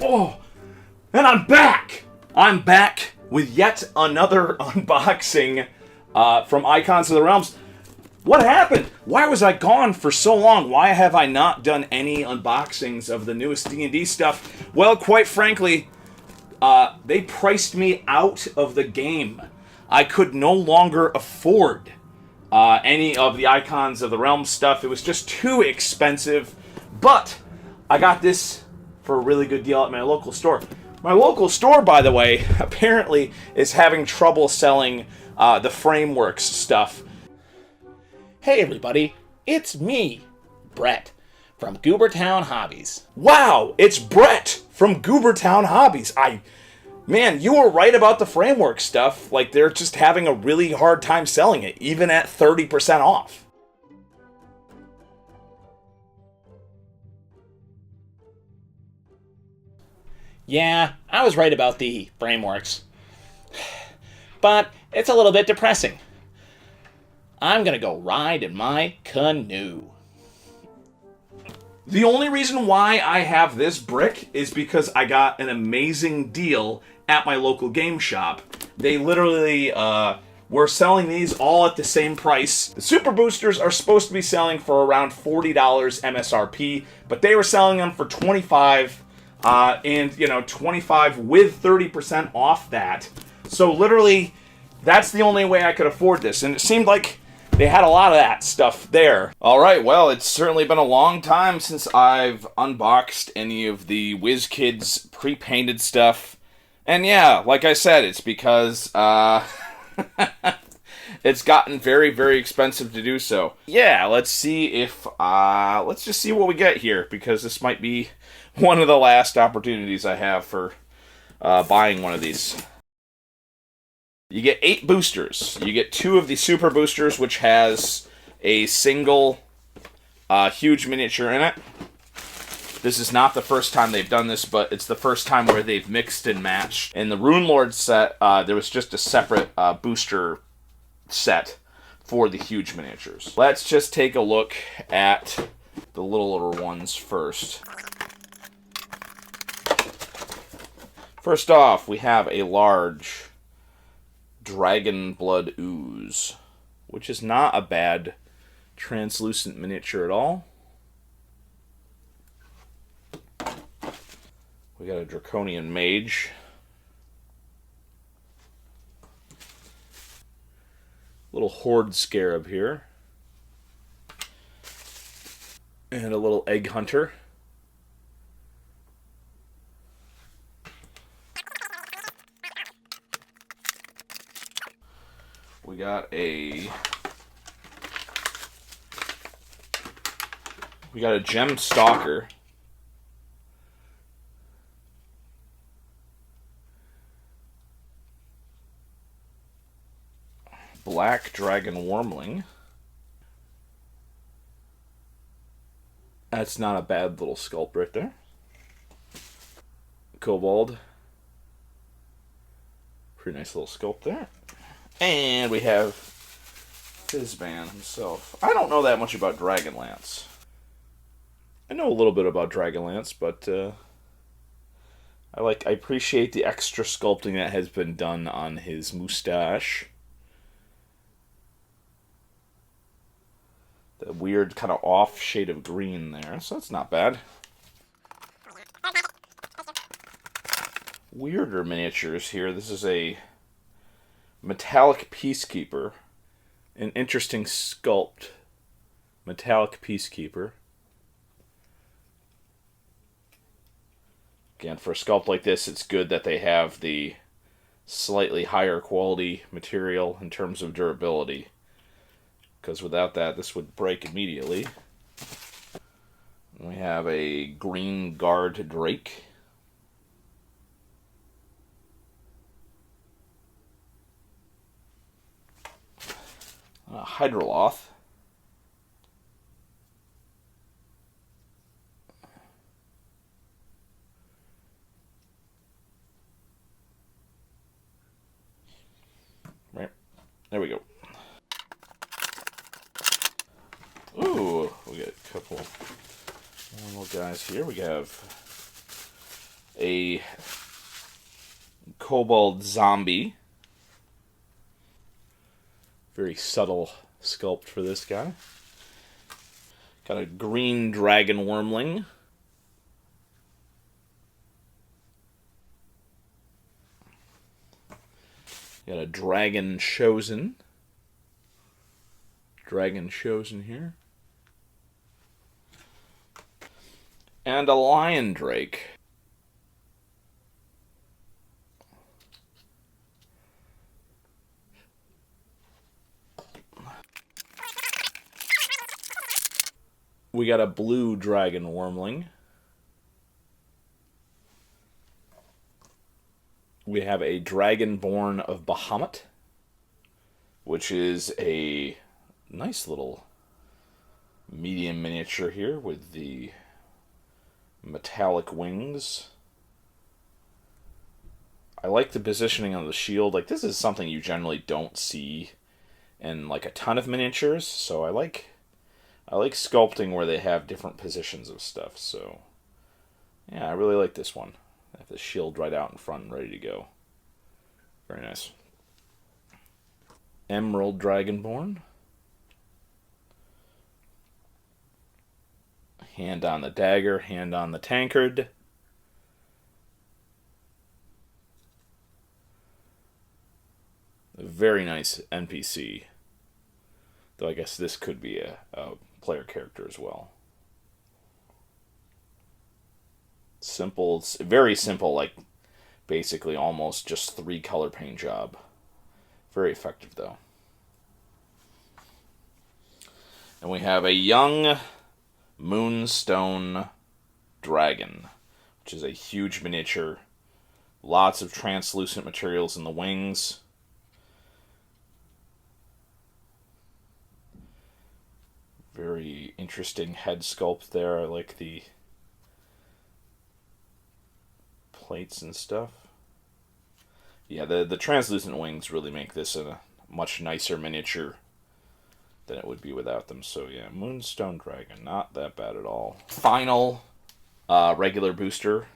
Oh, and I'm back! I'm back with yet another unboxing from Icons of the Realms. What happened? Why was I gone for so long? Why have I not done any unboxings of the newest D&D stuff? Well, quite frankly, they priced me out of the game. I could no longer afford any of the Icons of the Realms stuff. It was just too expensive. But I got this for a really good deal at my local store. My local store, by the way, apparently is having trouble selling the Frameworks stuff. Hey everybody, it's me, Brett, from Goobertown Hobbies. Wow, it's Brett from Goobertown Hobbies. Man, you were right about the Framework stuff. Like, they're just having a really hard time selling it, even at 30% off. Yeah, I was right about the Frameworks. But it's a little bit depressing. I'm gonna go ride in my canoe. The only reason why I have this brick is because I got an amazing deal at my local game shop. They literally were selling these all at the same price. The Super Boosters are supposed to be selling for around $40 MSRP, but they were selling them for $25, and 25 with 30% off that. So literally, that's the only way I could afford this, and it seemed like they had a lot of that stuff there. Alright, well, it's certainly been a long time since I've unboxed any of the WizKids pre-painted stuff. And yeah, like I said, it's because it's gotten very, very expensive to do so. Yeah, let's see if, let's just see what we get here, because this might be one of the last opportunities I have for buying one of these. You get 8 boosters. You get 2 of the Super Boosters, which has a single huge miniature in it. This is not the first time they've done this, but it's the first time where they've mixed and matched. In the Rune Lord set, there was just a separate booster set for the huge miniatures. Let's just take a look at the littler ones first. First off, we have a large Dragon Blood Ooze, which is not a bad translucent miniature at all. We got a Draconian Mage. Little Horde Scarab here. And a little Egg Hunter. We got a Gem Stalker. Black Dragon Wormling. That's not a bad little sculpt right there. Kobold. Pretty nice little sculpt there. And we have Fizban himself. I don't know that much about Dragonlance. I know a little bit about Dragonlance, but I appreciate the extra sculpting that has been done on his mustache. The weird kind of off shade of green there, so that's not bad. Weirder miniatures here. This is a Metallic Peacekeeper. An interesting sculpt. Metallic Peacekeeper. Again, for a sculpt like this, it's good that they have the slightly higher quality material in terms of durability. Because without that, this would break immediately. We have a Green Guard Drake. Hydroloth. Right. There we go. Ooh, we got a couple little guys here. We have a kobold zombie. Very subtle sculpt for this guy. Got a green dragon wormling. Got a dragon chosen. Dragon chosen here. And a lion drake. We got a blue dragon wormling. We have a dragonborn of Bahamut, which is a nice little medium miniature here with the metallic wings. I like the positioning on the shield. Like, this is something you generally don't see in like a ton of miniatures, so I like sculpting where they have different positions of stuff. So yeah, I really like this one. I have the shield right out in front and ready to go. Very nice. Emerald Dragonborn. Hand on the dagger, hand on the tankard. A very nice NPC. Though I guess this could be a player character as well. Simple, very simple, like basically almost just 3 color paint job. Very effective though. And we have a young Moonstone Dragon, which is a huge miniature. Lots of translucent materials in the wings. Very interesting head sculpt there. I like the plates and stuff. Yeah, the translucent wings really make this a much nicer miniature than it would be without them. So yeah, Moonstone Dragon, not that bad at all. Final regular booster.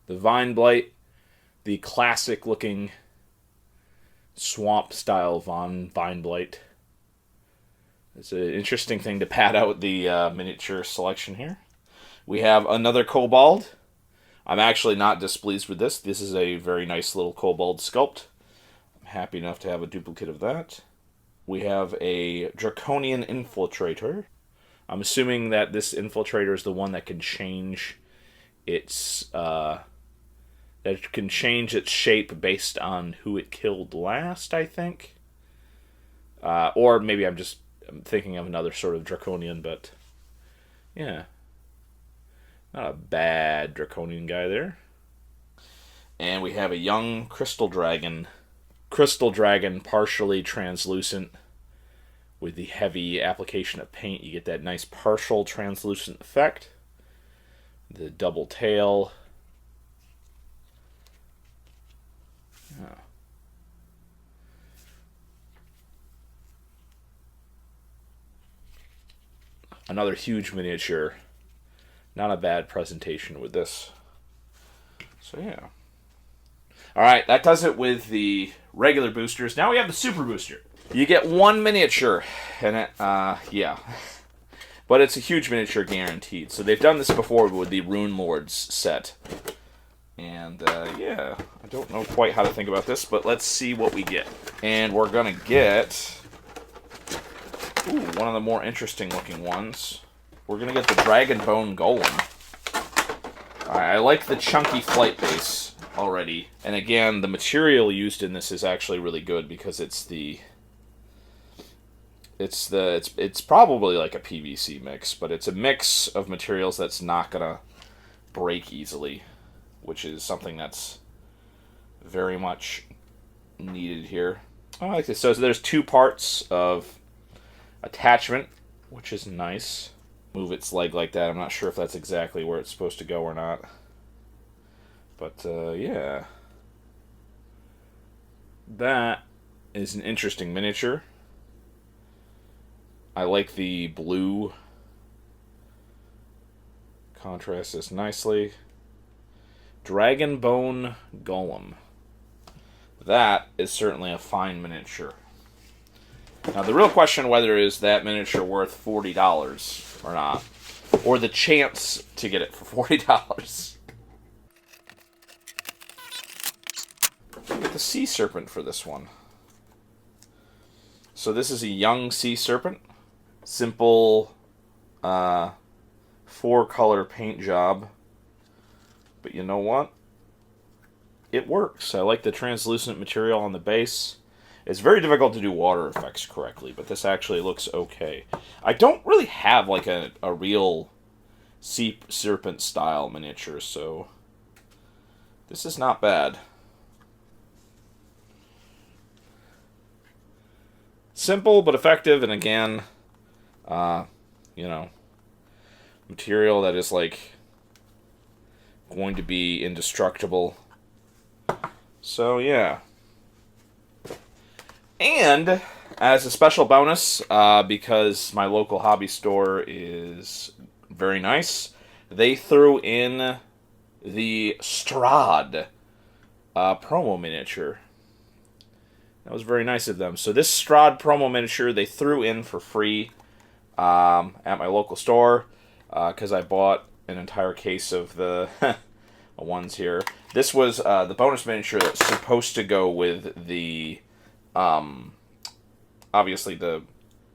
The Vine Blight, the classic looking swamp style Vine Blight. It's an interesting thing to pad out the miniature selection here. We have another kobold. I'm actually not displeased with this. This is a very nice little kobold sculpt. I'm happy enough to have a duplicate of that. We have a Draconian Infiltrator. I'm assuming that this Infiltrator is the one that can change its shape based on who it killed last, I think. Or maybe I'm thinking of another sort of Draconian, but yeah. Not a bad Draconian guy there. And we have a young Crystal Dragon. Crystal Dragon, partially translucent. With the heavy application of paint, you get that nice partial translucent effect. The double tail. Oh. Another huge miniature. Not a bad presentation with this. So yeah. Alright, that does it with the regular boosters. Now we have the super booster. You get one miniature, and it, yeah. But it's a huge miniature guaranteed. So they've done this before with the Rune Lords set. And, yeah, I don't know quite how to think about this, but let's see what we get. And we're gonna get, one of the more interesting looking ones. We're going to get the Dragonbone Golem. I like the chunky flight base already. And again, the material used in this is actually really good because it's probably like a PVC mix, but it's a mix of materials that's not going to break easily, which is something that's very much needed here. I like this. So there's 2 parts of attachment, which is nice. Move its leg like that. I'm not sure if that's exactly where it's supposed to go or not. But, yeah. That is an interesting miniature. I like the blue contrast this nicely. Dragonbone Golem. That is certainly a fine miniature. Now, the real question whether is that miniature worth $40 or not, or the chance to get it for $40. Get the sea serpent for this one. So this is a young sea serpent. Simple 4-color paint job. But you know what? It works. I like the translucent material on the base. It's very difficult to do water effects correctly, but this actually looks okay. I don't really have like a real sea serpent style miniature, so this is not bad. Simple but effective, and again, you know, material that is like going to be indestructible. So yeah. And as a special bonus, because my local hobby store is very nice, they threw in the Strahd promo miniature. That was very nice of them. So this Strahd promo miniature they threw in for free at my local store because I bought an entire case of the ones here. This was the bonus miniature that's supposed to go with the obviously the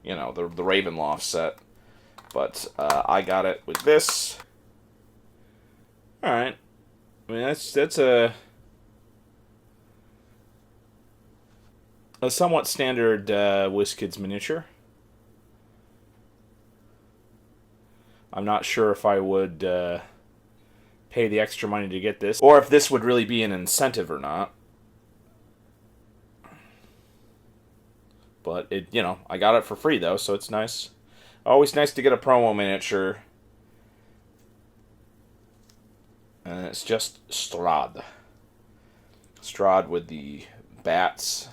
the Ravenloft set, but I got it with this. All right, I mean that's a somewhat standard WizKids miniature. I'm not sure if I would pay the extra money to get this, or if this would really be an incentive or not. But it, I got it for free though, so it's nice. Always nice to get a promo miniature. And it's just Strahd. Strahd with the bats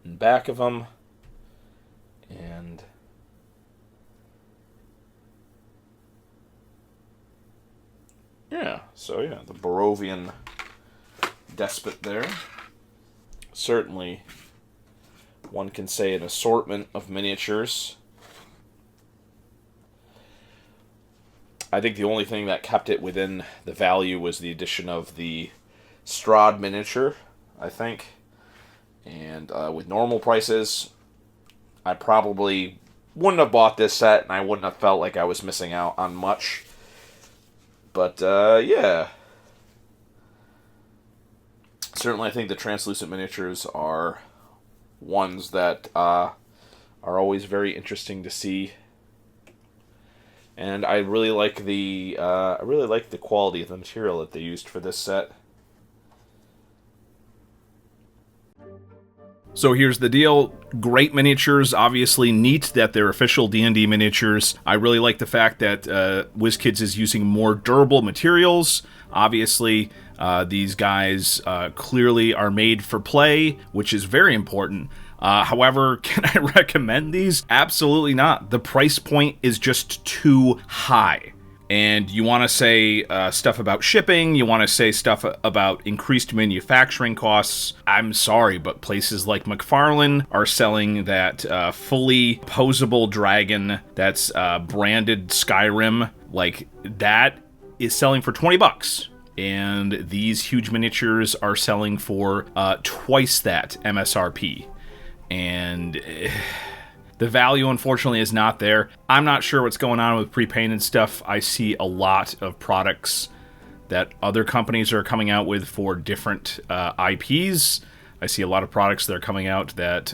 in back of them. And yeah, so yeah, the Barovian despot there. Certainly, one can say an assortment of miniatures. I think the only thing that kept it within the value was the addition of the Strahd miniature, I think. And with normal prices, I probably wouldn't have bought this set, and I wouldn't have felt like I was missing out on much. But, yeah. Certainly, I think the translucent miniatures are ones that are always very interesting to see. And I really like the quality of the material that they used for this set. So here's the deal. Great miniatures, obviously neat that they're official D&D miniatures. I really like the fact that WizKids is using more durable materials. Obviously, these guys clearly are made for play, which is very important. However, can I recommend these? Absolutely not. The price point is just too high. And you want to say stuff about shipping, you want to say stuff about increased manufacturing costs. I'm sorry, but places like McFarlane are selling that fully posable dragon that's branded Skyrim. Like, that is selling for $20. And these huge miniatures are selling for twice that MSRP. And the value, unfortunately, is not there. I'm not sure what's going on with pre-painted stuff. I see a lot of products that other companies are coming out with for different IPs. I see a lot of products that are coming out that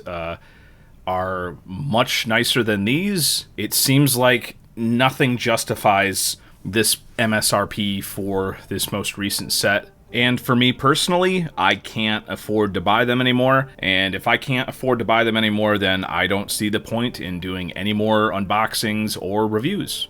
are much nicer than these. It seems like nothing justifies this MSRP for this most recent set. And for me personally, I can't afford to buy them anymore. And if I can't afford to buy them anymore, then I don't see the point in doing any more unboxings or reviews.